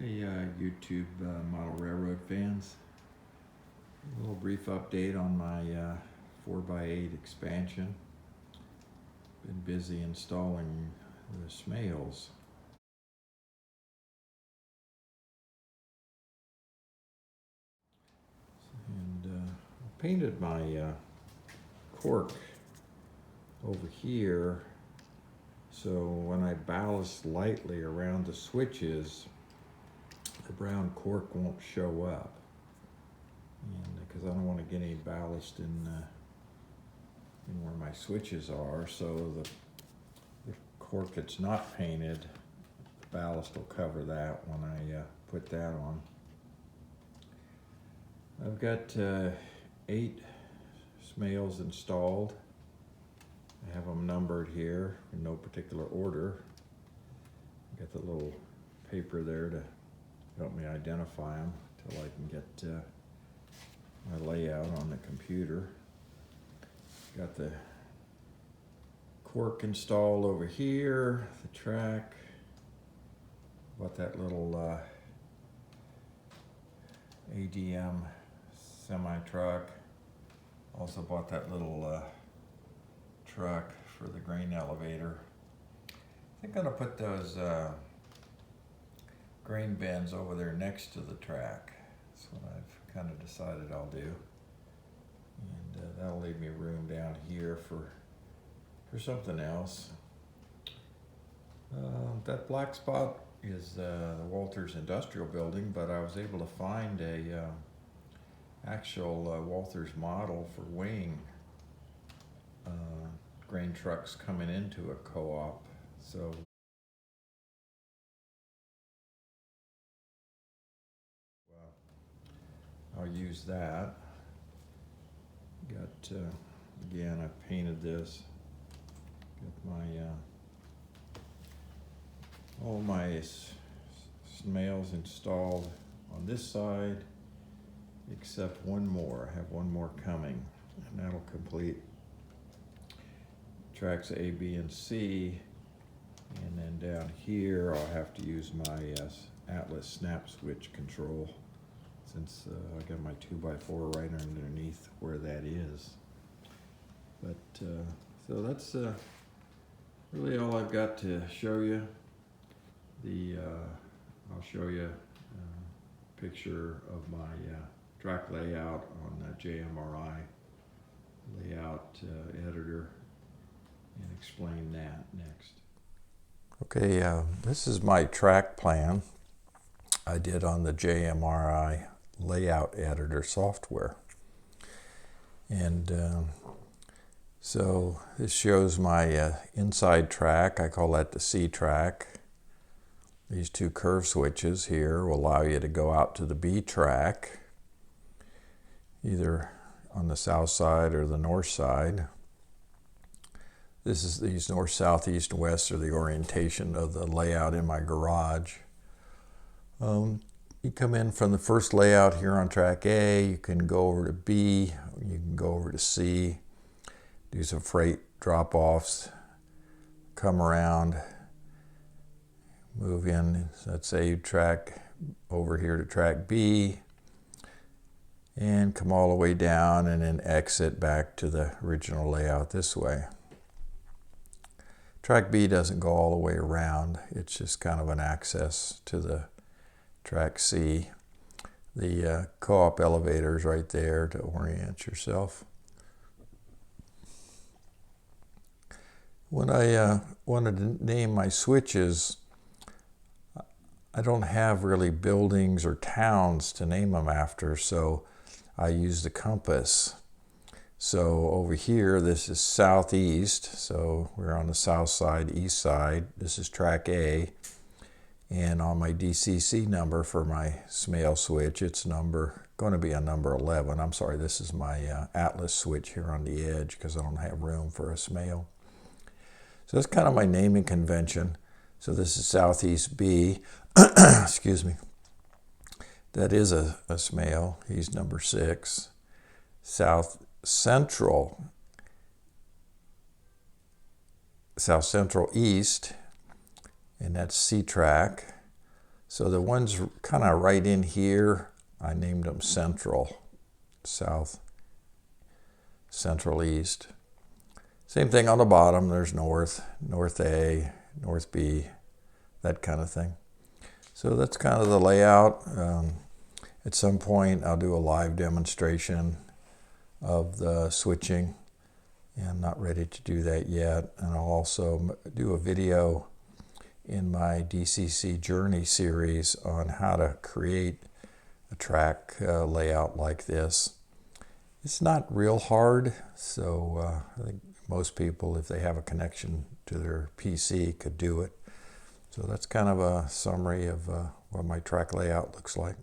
Hey, YouTube model railroad fans. A little brief update on my 4x8 expansion. Been busy installing the Smales. And I painted my cork over here so when I ballast lightly around the switches, the brown cork won't show up. And because I don't want to get any ballast in where my switches are, so the cork that's not painted, the ballast will cover that when I put that on. I've got 8 Smales installed. I have them numbered here in no particular order. Got the little paper there to help me identify them until I can get my layout on the computer. Got the cork installed over here, the track. Bought that little ADM semi-truck. Also bought that little truck for the grain elevator. I think I'm gonna put those grain bins over there next to the track. That's what I've kind of decided I'll do. And that'll leave me room down here for something else. That black spot is the Walthers industrial building, but I was able to find a actual Walthers model for weighing grain trucks coming into a co-op. So I'll use that. Got, again, I painted this. Got my, all my Smales installed on this side, except one more. I have one more coming, and that'll complete tracks A, B, and C. And then down here, I'll have to use my Atlas snap switch control, since I got my 2x4 right underneath where that is. But so that's really all I've got to show you. I'll show you a picture of my track layout on the JMRI Layout editor and explain that next. Okay, this is my track plan I did on the JMRI Layout editor software. And so this shows my inside track. I call that the C track. These 2 curve switches here will allow you to go out to the B track, either on the south side or the north side. These north, south, east, and west are the orientation of the layout in my garage. You come in from the first layout here on track A, you can go over to B, you can go over to C, do some freight drop-offs, come around, move in, let's say track over here to track B, and come all the way down and then exit back to the original layout this way. Track B doesn't go all the way around, it's just kind of an access to the track C. The co-op elevator is right there to orient yourself. When I wanted to name my switches, I don't have really buildings or towns to name them after, so I use the compass. So over here, this is southeast, so we're on the south side, east side. This is track A. And on my DCC number for my Smale switch, it's going to be a number 11. I'm sorry, this is my Atlas switch here on the edge because I don't have room for a Smale. So that's kind of my naming convention. So this is Southeast B. Excuse me. That is a Smale. He's number 6. South Central East, and that's C track. So the ones kind of right in here, I named them Central, South, Central, East. Same thing on the bottom, there's North, North A, North B, that kind of thing. So that's kind of the layout. At some point I'll do a live demonstration of the switching. And I'm not ready to do that yet. And I'll also do a video in my DCC Journey series on how to create a track layout like this. It's not real hard, so I think most people, if they have a connection to their PC, could do it. So that's kind of a summary of what my track layout looks like.